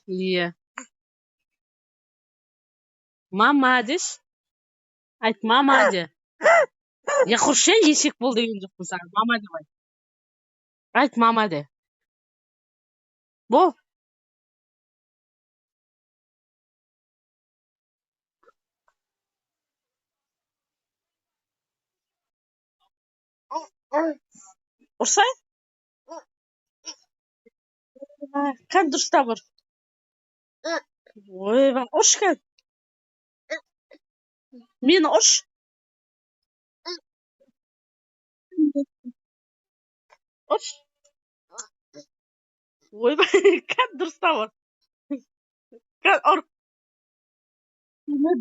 Иә. Мама деш. Айт, мама де. Я құршы есек бол деген жоқпын саған. Мама деп айт. Айт, мама де. Бол. Ұрсай? Қан дұрыстап ұр. Ойба, ұрш қан. Мені ұрш. Ұрш. Ойба, қан дұрыстап ұр. Қан ұр.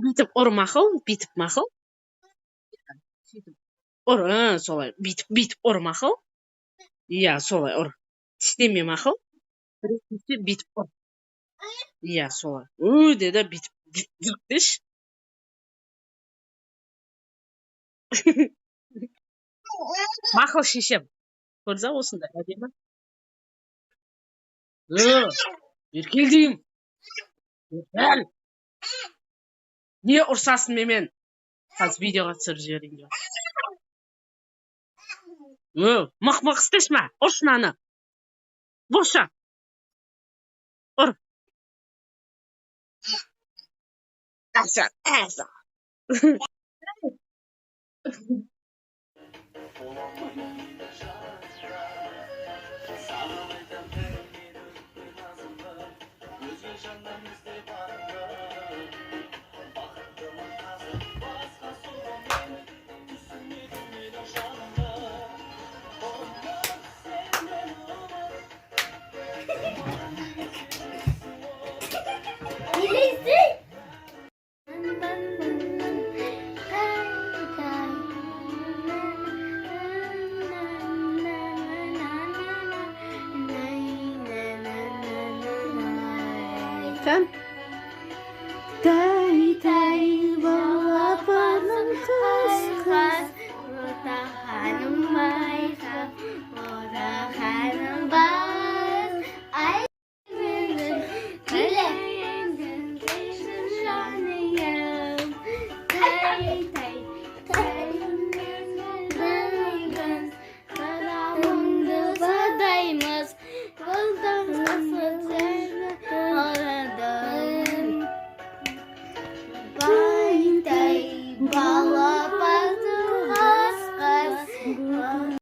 Бүйтіп ұр мақыл, бүйтіп мақыл. Ұр, солай. Бүйтіп ұр мақыл. Иә, солай ұр. Тістеме мақыл. Біріншісі бүйтіп ұр. Иә, солай. Деді бүйтіп жүріктеш. Мақыл шешем. Көрді осында әдемі. Еркел дейім. Еркел. Не ұрсасын мен? Қазір видеоға түсіріп жіберейін. Мақ істешме? Ұрш наны. Бұрша. Ұр. Әсі. Tay balapanın kız Rota hanım baysa Rota hanım baz Ay benim Kalendin Değişim şanıyım Tay Karamında badayımız Kıldan nasıl